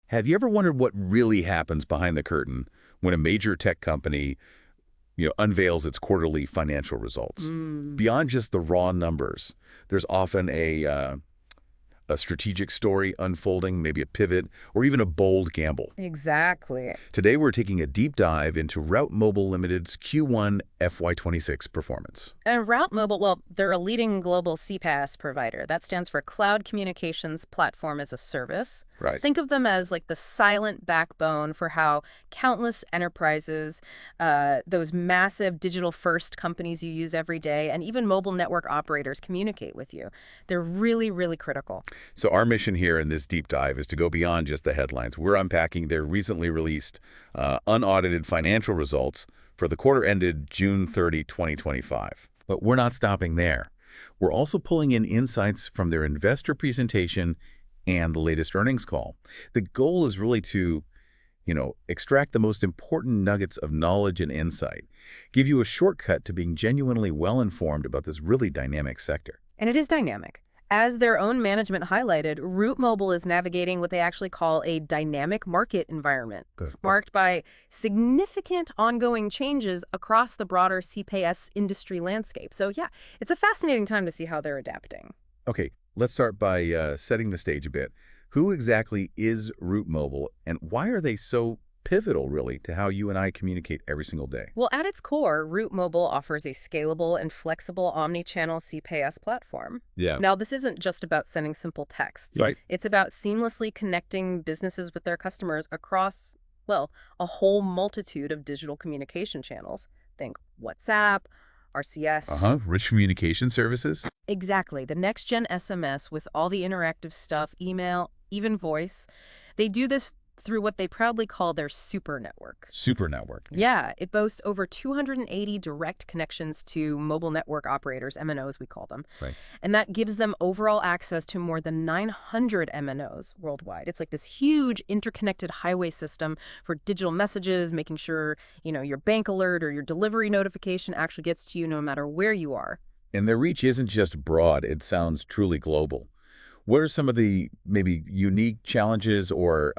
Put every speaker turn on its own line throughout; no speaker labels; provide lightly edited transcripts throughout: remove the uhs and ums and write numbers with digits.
Have you ever wondered what really happens behind the curtain when a major tech company, unveils its quarterly financial results?
Mm,
Beyond just the raw numbers, there's often a strategic story unfolding, maybe a pivot, or even a bold gamble.
exactly.
Today, we're taking a deep dive into Route Mobile Limited's Q1 FY26 performance.
And Route Mobile, well, they're a leading global CPaaS provider. That stands for Cloud Communications Platform as a Service.
Right.
Think of them as like the silent backbone for how countless enterprises, those massive digital-first companies you use every day, and even mobile network operators communicate with you. They're really, really critical.
So our mission here in this deep dive is to go beyond just the headlines. We're unpacking their recently released unaudited financial results for the quarter ended June 30, 2025. But we're not stopping there. We're also pulling in insights from their investor presentation and the latest earnings call. The goal is really to, extract the most important nuggets of knowledge and insight, give you a shortcut to being genuinely well-informed about this really dynamic sector.
And it is dynamic. As their own management highlighted, Route Mobile is navigating what they actually call a dynamic market environment,
Good.
marked by significant ongoing changes across the broader CPaaS industry landscape. So yeah, it's a fascinating time to see how they're adapting.
Okay, let's start by setting the stage a bit. Who exactly is Route Mobile, and why are they so pivotal, really, to how you and I communicate every single day?
Well, at its core, Route Mobile offers a scalable and flexible omni-channel CPaaS platform.
Yeah.
Now, this isn't just about sending simple texts.
Right.
It's about seamlessly connecting businesses with their customers across, well, a whole multitude of digital communication channels. Think WhatsApp, RCS.
Rich communication services?
Exactly. The next-gen SMS with all the interactive stuff, email, even voice. They do this through what they proudly call their super network.
Super network.
Yeah, it boasts over 280 direct connections to mobile network operators, MNOs we call them.
Right.
And that gives them overall access to more than 900 MNOs worldwide. It's like this huge interconnected highway system for digital messages, making sure, your bank alert or your delivery notification actually gets to you no matter where you are.
And their reach isn't just broad, it sounds truly global. What are some of the maybe unique challenges or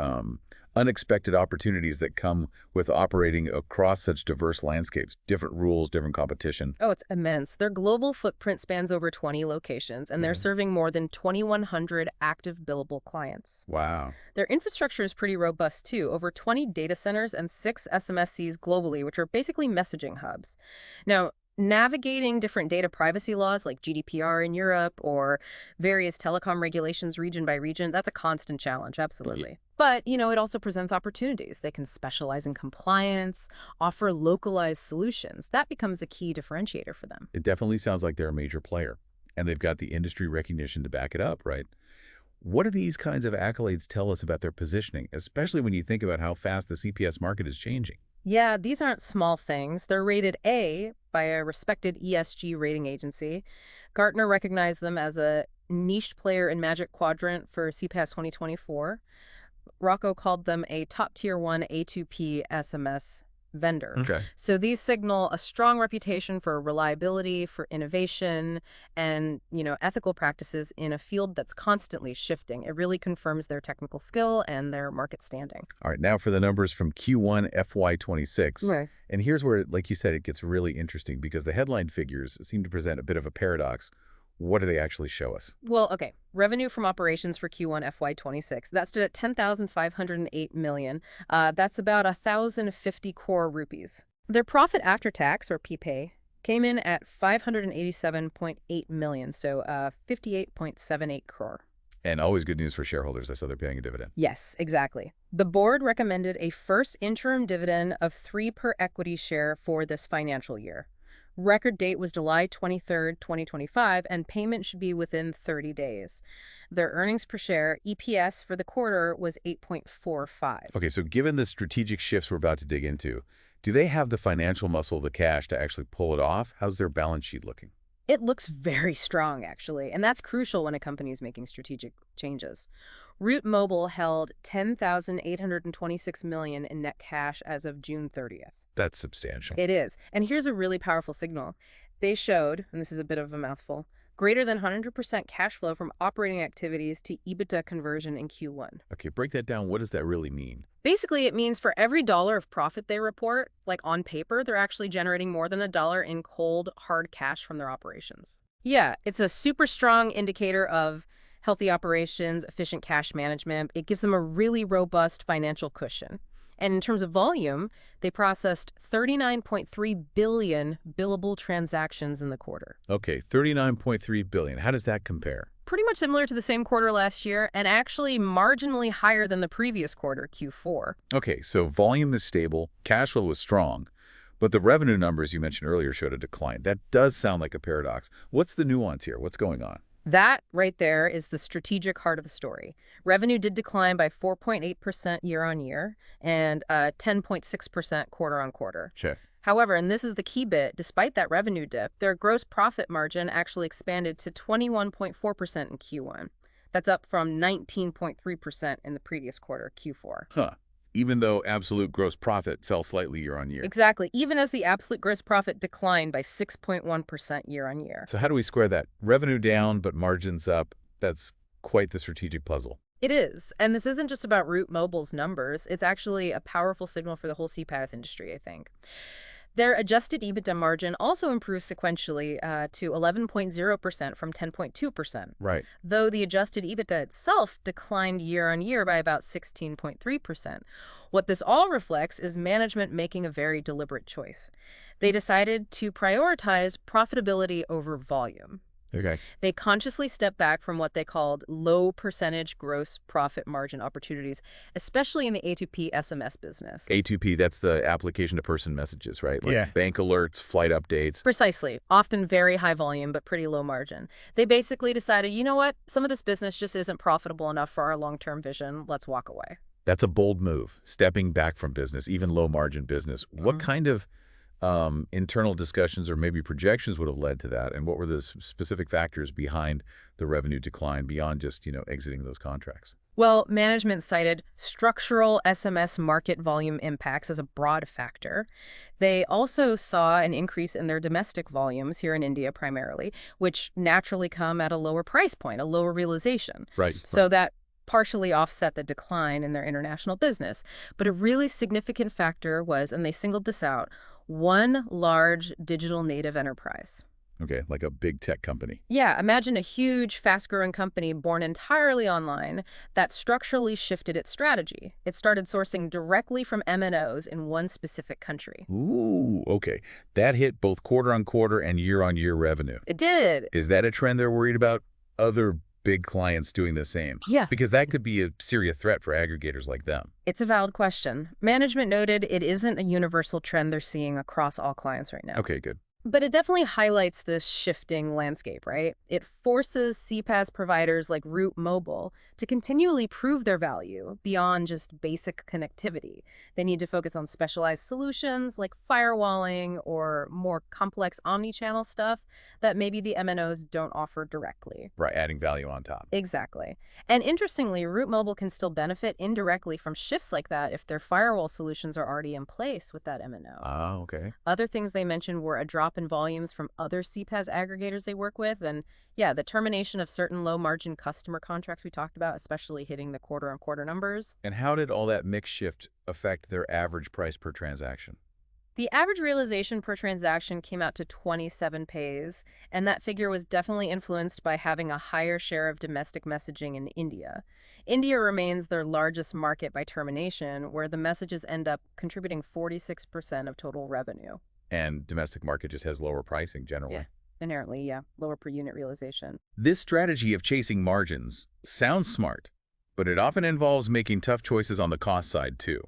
unexpected opportunities that come with operating across such diverse landscapes, different rules, different competition?
Oh, it's immense. Their global footprint spans over 20 locations, and they're
Yeah.
serving more than 2,100 active billable clients.
Wow.
Their infrastructure is pretty robust, too. Over 20 data centers and 6 SMSCs globally, which are basically messaging hubs. Now, navigating different data privacy laws like GDPR in Europe or various telecom regulations region by region, that's a constant challenge, absolutely. But, it also presents opportunities. They can specialize in compliance, offer localized solutions. That becomes a key differentiator for them.
It definitely sounds like they're a major player, and they've got the industry recognition to back it up, right? What do these kinds of accolades tell us about their positioning, especially when you think about how fast the CPS market is changing?
Yeah, these aren't small things. They're rated A by a respected ESG rating agency. Gartner recognized them as a niche player in Magic Quadrant for CPAS 2024. Rocco called them a top tier 1 A2P SMS vendor.
Okay.
So these signal a strong reputation for reliability, for innovation, and, ethical practices in a field that's constantly shifting. It really confirms their technical skill and their market standing.
All right, now for the numbers from Q1 FY26.
Right.
And here's where, like you said, it gets really interesting because the headline figures seem to present a bit of a paradox. What do they actually show us?
Well, okay. Revenue from operations for Q1 FY26. That stood at 10,508 million. That's about 1,050 crore rupees. Their profit after tax, or PPAY, came in at 587.8 million, so 58.78 crore.
And always good news for shareholders. I saw they're paying a dividend.
Yes, exactly. The board recommended a first interim dividend of 3 per equity share for this financial year. Record date was July 23rd, 2025, and payment should be within 30 days. Their earnings per share, EPS, for the quarter was 8.45.
Okay, so given the strategic shifts we're about to dig into, do they have the financial muscle, the cash to actually pull it off? How's their balance sheet looking?
It looks very strong, actually, and that's crucial when a company is making strategic changes. Route Mobile held 10,826 million in net cash as of June 30th.
That's substantial.
It is. And here's a really powerful signal. They showed, and this is a bit of a mouthful, greater than 100% cash flow from operating activities to EBITDA conversion in Q1.
Okay, break that down. What does that really mean?
Basically, it means for every dollar of profit they report, like on paper, they're actually generating more than a dollar in cold, hard cash from their operations. Yeah, it's a super strong indicator of healthy operations, efficient cash management. It gives them a really robust financial cushion. And in terms of volume, they processed 39.3 billion billable transactions in the quarter.
Okay, 39.3 billion. How does that compare?
Pretty much similar to the same quarter last year, and actually marginally higher than the previous quarter, Q4.
Okay, so volume is stable, cash flow is strong, but the revenue numbers you mentioned earlier showed a decline. That does sound like a paradox. What's the nuance here? What's going on?
That right there is the strategic heart of the story. Revenue did decline by 4.8% year-on-year and 10.6% quarter-on-quarter.
Check.
However, and this is the key bit, despite that revenue dip, their gross profit margin actually expanded to 21.4% in Q1. That's up from 19.3% in the previous quarter, Q4.
Huh. Even though absolute gross profit fell slightly year on year.
Exactly, even as the absolute gross profit declined by 6.1% year-on-year.
So how do we square that? Revenue down, but margins up. That's quite the strategic puzzle.
It is, and this isn't just about Route Mobile's numbers. It's actually a powerful signal for the whole CPaaS industry, I think. Their adjusted EBITDA margin also improved sequentially to 11.0% from 10.2%.
Right.
Though the adjusted EBITDA itself declined year-on-year by about 16.3%. What this all reflects is management making a very deliberate choice. They decided to prioritize profitability over volume.
Okay.
They consciously stepped back from what they called low percentage gross profit margin opportunities, especially in the A2P SMS business.
A2P, that's the application to person messages, right? Like
Yeah.
bank alerts, flight updates.
Precisely. Often very high volume, but pretty low margin. They basically decided, you know what? Some of this business just isn't profitable enough for our long-term vision. Let's walk away.
That's a bold move, stepping back from business, even low margin business. What kind of internal discussions or maybe projections would have led to that? And what were the specific factors behind the revenue decline beyond just, exiting those contracts?
Well, management cited structural SMS market volume impacts as a broad factor. They also saw an increase in their domestic volumes here in India primarily, which naturally come at a lower price point, a lower realization.
Right.
So that partially offset the decline in their international business. But a really significant factor was, and they singled this out, one large digital native enterprise.
Okay, like a big tech company.
Yeah, imagine a huge, fast-growing company born entirely online that structurally shifted its strategy. It started sourcing directly from MNOs in one specific country.
Ooh, okay. That hit both quarter-on-quarter and year-on-year revenue.
It did.
Is that a trend they're worried about? Other big clients doing the same?
Yeah.
Because that could be a serious threat for aggregators like them.
It's a valid question. Management noted it isn't a universal trend they're seeing across all clients right now.
Okay, good.
But it definitely highlights this shifting landscape, right? It forces CPaaS providers like Route Mobile to continually prove their value beyond just basic connectivity. They need to focus on specialized solutions like firewalling or more complex omni-channel stuff that maybe the MNOs don't offer directly.
Right, adding value on top.
Exactly. And interestingly, Route Mobile can still benefit indirectly from shifts like that if their firewall solutions are already in place with that MNO.
Oh, okay.
Other things they mentioned were a drop in volumes from other CPaaS aggregators they work with, and yeah, the termination of certain low-margin customer contracts we talked about, especially hitting the quarter-on-quarter numbers.
And how did all that mix shift affect their average price per transaction?
The average realization per transaction came out to 27 pays, and that figure was definitely influenced by having a higher share of domestic messaging in India. India remains their largest market by termination, where the messages end up contributing 46% of total revenue.
And domestic market just has lower pricing generally.
Yeah, inherently, yeah, lower per unit realization.
This strategy of chasing margins sounds smart, but it often involves making tough choices on the cost side too.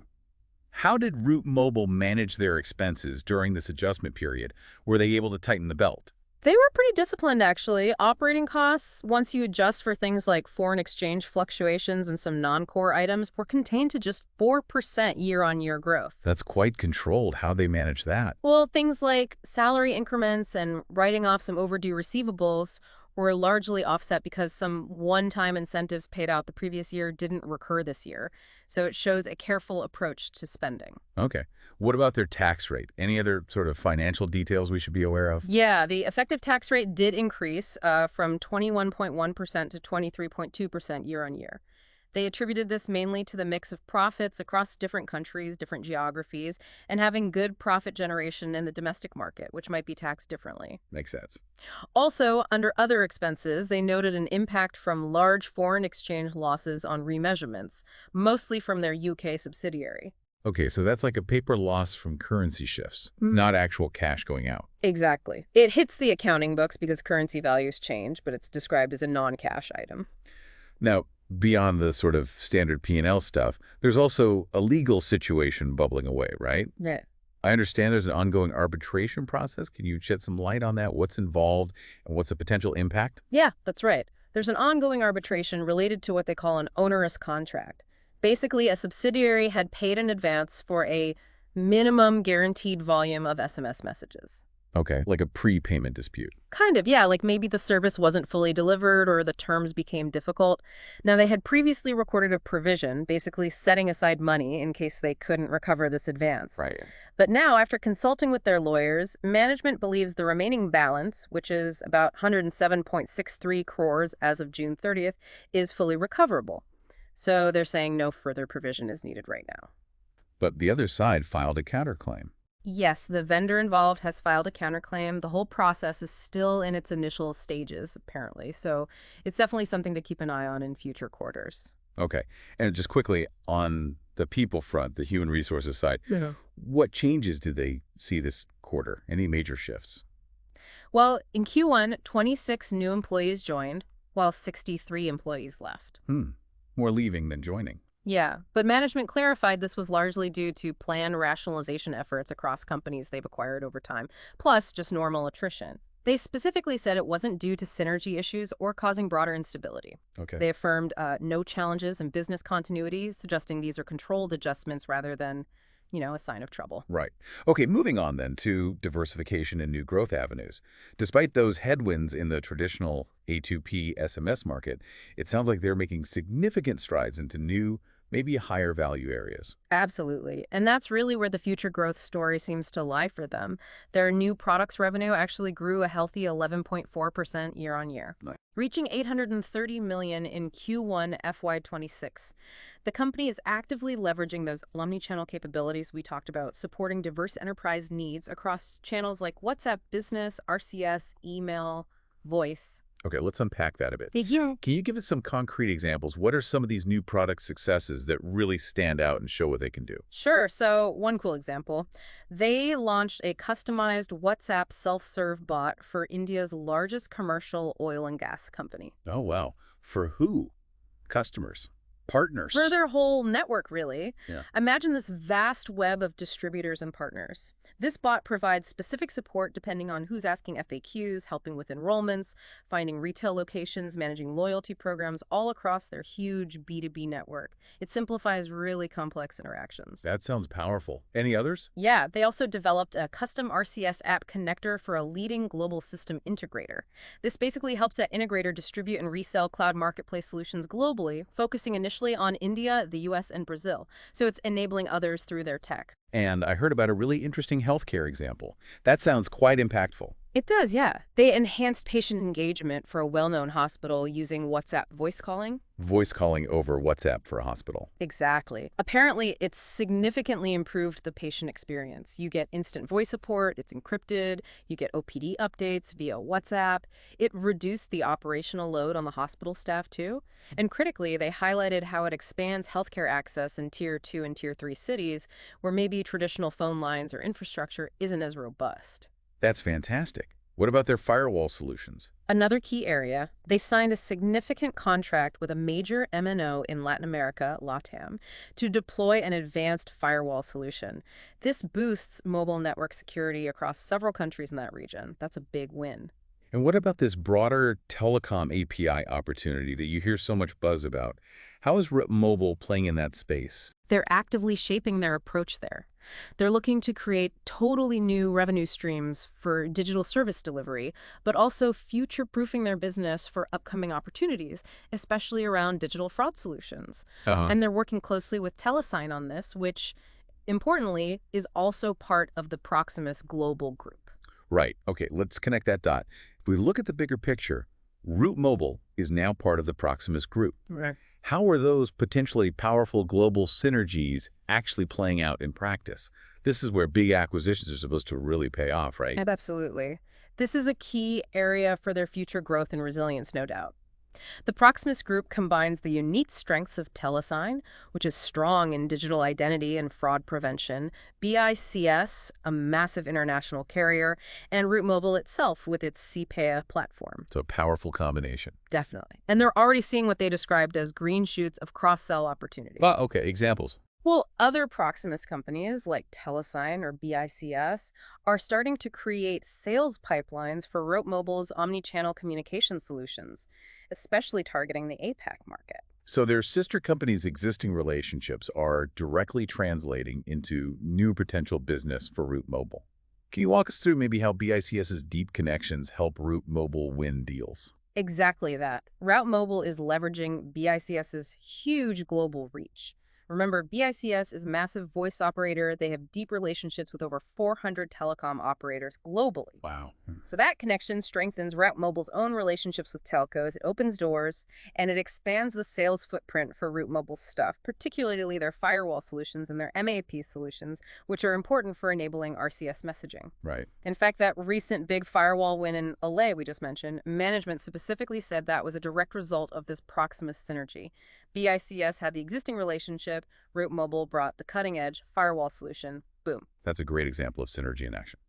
How did Route Mobile manage their expenses during this adjustment period? Were they able to tighten the belt?
They were pretty disciplined, actually. Operating costs, once you adjust for things like foreign exchange fluctuations and some non-core items, were contained to just 4% year-on-year growth.
That's quite controlled. How they manage that?
Well, things like salary increments and writing off some overdue receivables were largely offset because some one-time incentives paid out the previous year didn't recur this year. So it shows a careful approach to spending.
Okay. What about their tax rate? Any other sort of financial details we should be aware of?
Yeah, the effective tax rate did increase from 21.1% to 23.2% year on year. They attributed this mainly to the mix of profits across different countries, different geographies, and having good profit generation in the domestic market, which might be taxed differently.
Makes sense.
Also, under other expenses, they noted an impact from large foreign exchange losses on remeasurements, mostly from their UK subsidiary.
Okay, so that's like a paper loss from currency shifts, not actual cash going out.
Exactly. It hits the accounting books because currency values change, but it's described as a non-cash item.
Now, beyond the sort of standard P&L stuff, there's also a legal situation bubbling away, right?
Yeah.
I understand there's an ongoing arbitration process. Can you shed some light on that? What's involved and what's the potential impact?
Yeah, that's right. There's an ongoing arbitration related to what they call an onerous contract. Basically, a subsidiary had paid in advance for a minimum guaranteed volume of SMS messages.
Okay, like a prepayment dispute.
Kind of, yeah, like maybe the service wasn't fully delivered or the terms became difficult. Now, they had previously recorded a provision, basically setting aside money in case they couldn't recover this advance.
Right.
But now, after consulting with their lawyers, management believes the remaining balance, which is about 107.63 crores as of June 30th, is fully recoverable. So they're saying no further provision is needed right now.
But the other side filed a counterclaim.
Yes, the vendor involved has filed a counterclaim. The whole process is still in its initial stages, apparently. So it's definitely something to keep an eye on in future quarters.
Okay. And just quickly, on the people front, the human resources side,
Yeah.
what changes do they see this quarter? Any major shifts?
Well, in Q1, 26 new employees joined, while 63 employees left.
More leaving than joining.
Yeah, but management clarified this was largely due to planned rationalization efforts across companies they've acquired over time, plus just normal attrition. They specifically said it wasn't due to synergy issues or causing broader instability.
Okay.
They affirmed no challenges in business continuity, suggesting these are controlled adjustments rather than, a sign of trouble.
Right. Okay, moving on then to diversification and new growth avenues. Despite those headwinds in the traditional A2P SMS market, it sounds like they're making significant strides into new, maybe higher value areas.
Absolutely. And that's really where the future growth story seems to lie for them. Their new products revenue actually grew a healthy 11.4% year on year,
Nice.
reaching $830 million in Q1 FY26. The company is actively leveraging those omnichannel capabilities we talked about, supporting diverse enterprise needs across channels like WhatsApp Business, RCS, email, voice.
Okay, let's unpack that a bit.
Yeah.
Can you give us some concrete examples? What are some of these new product successes that really stand out and show what they can do?
Sure. So one cool example, they launched a customized WhatsApp self-serve bot for India's largest commercial oil and gas company.
Oh, wow. For who? Customers? Partners?
For their whole network, really.
Yeah.
Imagine this vast web of distributors and partners. This bot provides specific support depending on who's asking FAQs, helping with enrollments, finding retail locations, managing loyalty programs all across their huge B2B network. It simplifies really complex interactions.
That sounds powerful. Any others?
Yeah, they also developed a custom RCS app connector for a leading global system integrator. This basically helps that integrator distribute and resell cloud marketplace solutions globally, focusing initially on India, the US, and Brazil. So it's enabling others through their tech.
And I heard about a really interesting healthcare example. That sounds quite impactful.
It does, yeah. They enhanced patient engagement for a well-known hospital using WhatsApp voice calling.
Voice calling over WhatsApp for a hospital.
Exactly. Apparently, it's significantly improved the patient experience. You get instant voice support, it's encrypted, you get OPD updates via WhatsApp. It reduced the operational load on the hospital staff, too. And critically, they highlighted how it expands healthcare access in Tier 2 and Tier 3 cities where maybe traditional phone lines or infrastructure isn't as robust.
That's fantastic. What about their firewall solutions?
Another key area, they signed a significant contract with a major MNO in Latin America, LATAM, to deploy an advanced firewall solution. This boosts mobile network security across several countries in that region. That's a big win.
And what about this broader telecom API opportunity that you hear so much buzz about? How is Route Mobile playing in that space?
They're actively shaping their approach there. They're looking to create totally new revenue streams for digital service delivery, but also future-proofing their business for upcoming opportunities, especially around digital fraud solutions.
Uh-huh.
And they're working closely with Telesign on this, which, importantly, is also part of the Proximus Global Group.
Right. Okay, let's connect that dot. If we look at the bigger picture, Route Mobile is now part of the Proximus Group.
Right.
How are those potentially powerful global synergies actually playing out in practice? This is where big acquisitions are supposed to really pay off, right?
Absolutely. This is a key area for their future growth and resilience, no doubt. The Proximus Group combines the unique strengths of Telesign, which is strong in digital identity and fraud prevention, BICS, a massive international carrier, and Route Mobile itself with its CPAA platform.
So a powerful combination.
Definitely. And they're already seeing what they described as green shoots of cross-sell opportunities.
Ah, okay, examples.
Well, other Proximus companies like Telesign or BICS are starting to create sales pipelines for Route Mobile's omni-channel communication solutions, especially targeting the APAC market.
So their sister companies' existing relationships are directly translating into new potential business for Route Mobile. Can you walk us through maybe how BICS's deep connections help Route Mobile win deals?
Exactly that. Route Mobile is leveraging BICS's huge global reach. Remember, BICS is a massive voice operator. They have deep relationships with over 400 telecom operators globally.
Wow.
So that connection strengthens Route Mobile's own relationships with telcos, it opens doors, and it expands the sales footprint for Route Mobile's stuff, particularly their firewall solutions and their MAP solutions, which are important for enabling RCS messaging.
Right.
In fact, that recent big firewall win in LA we just mentioned, management specifically said that was a direct result of this Proximus synergy. BICS had the existing relationship, Route Mobile brought the cutting-edge firewall solution. Boom.
That's a great example of synergy in action.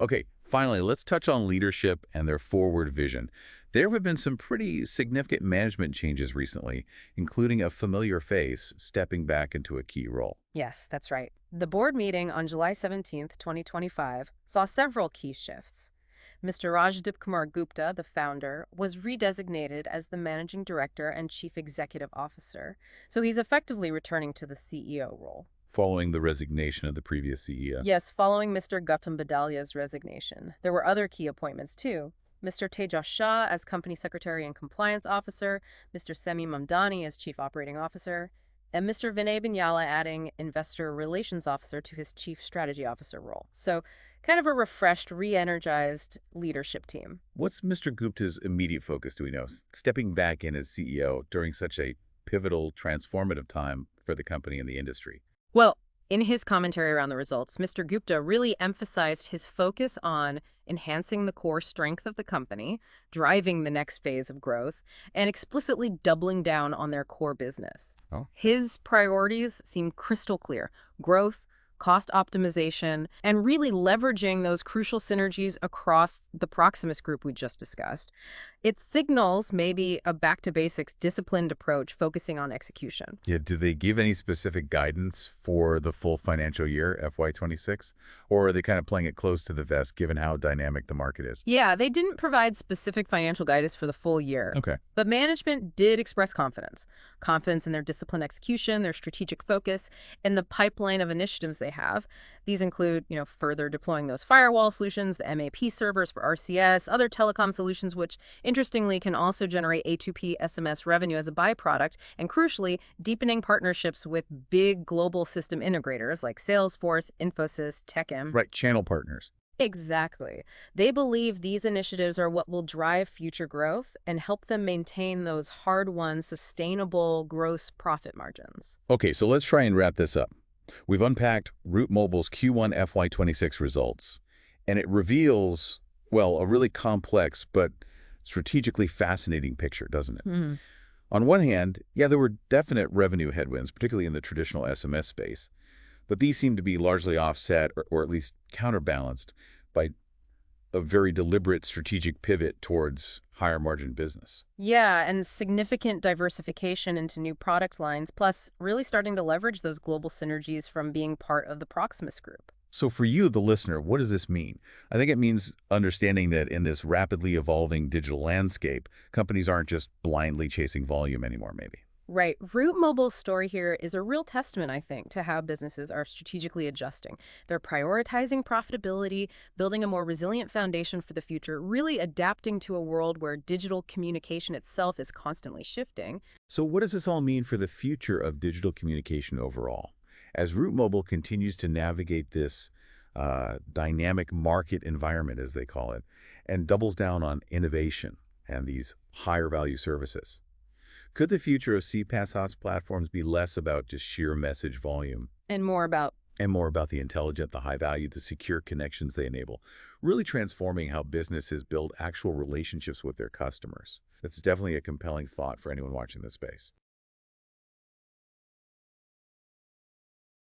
Okay, finally, let's touch on leadership and their forward vision. There have been some pretty significant management changes recently, including a familiar face stepping back into a key role.
Yes, that's right. The board meeting on July 17th, 2025, saw several key shifts. Mr. Rajdip Kumar Gupta, the founder, was redesignated as the managing director and chief executive officer, so he's effectively returning to the CEO role.
Following the resignation of the previous CEO.
Yes, following Mr. Gautam Badalia's resignation. There were other key appointments, too. Mr. Tejas Shah as Company Secretary and Compliance Officer, Mr. Semi Mamdani as Chief Operating Officer, and Mr. Vinay Binyala adding Investor Relations Officer to his Chief Strategy Officer role. So, kind of a refreshed, re-energized leadership team.
What's Mr. Gupta's immediate focus, do we know? Stepping back in as CEO during such a pivotal, transformative time for the company and the industry.
Well, in his commentary around the results, Mr. Gupta really emphasized his focus on enhancing the core strength of the company, driving the next phase of growth, and explicitly doubling down on their core business.
Oh.
His priorities seem crystal clear: growth, cost optimization, and really leveraging those crucial synergies across the Proximus Group we just discussed. It signals maybe a back-to-basics disciplined approach focusing on execution.
Yeah, do they give any specific guidance for the full financial year, FY26? Or are they kind of playing it close to the vest given how dynamic the market is?
Yeah, they didn't provide specific financial guidance for the full year.
Okay.
But management did express confidence. Confidence in their disciplined execution, their strategic focus, and the pipeline of initiatives they have. These include, further deploying those firewall solutions, the MAP servers for RCS, other telecom solutions, which interestingly can also generate A2P SMS revenue as a byproduct, and crucially, deepening partnerships with big global system integrators like Salesforce, Infosys, TechM.
Right, channel partners.
Exactly. They believe these initiatives are what will drive future growth and help them maintain those hard-won, sustainable gross profit margins.
Okay, so let's try and wrap this up. We've unpacked Route Mobile's Q1 FY26 results, and it reveals, well, a really complex but strategically fascinating picture, doesn't it?
Mm-hmm.
On one hand, yeah, there were definite revenue headwinds, particularly in the traditional SMS space, but these seem to be largely offset or at least counterbalanced by a very deliberate strategic pivot towards higher margin business.
Yeah, and significant diversification into new product lines, plus really starting to leverage those global synergies from being part of the Proximus Group.
So for you, the listener, what does this mean? I think it means understanding that in this rapidly evolving digital landscape, companies aren't just blindly chasing volume anymore, maybe.
Right. Route Mobile's story here is a real testament, I think, to how businesses are strategically adjusting. They're prioritizing profitability, building a more resilient foundation for the future, really adapting to a world where digital communication itself is constantly shifting.
So what does this all mean for the future of digital communication overall? As Route Mobile continues to navigate this dynamic market environment, as they call it, and doubles down on innovation and these higher value services, could the future of CPaaS HaaS platforms be less about just sheer message volume
And more about
and more about the intelligent, the high value, the secure connections they enable, really transforming how businesses build actual relationships with their customers? That's definitely a compelling thought for anyone watching this space.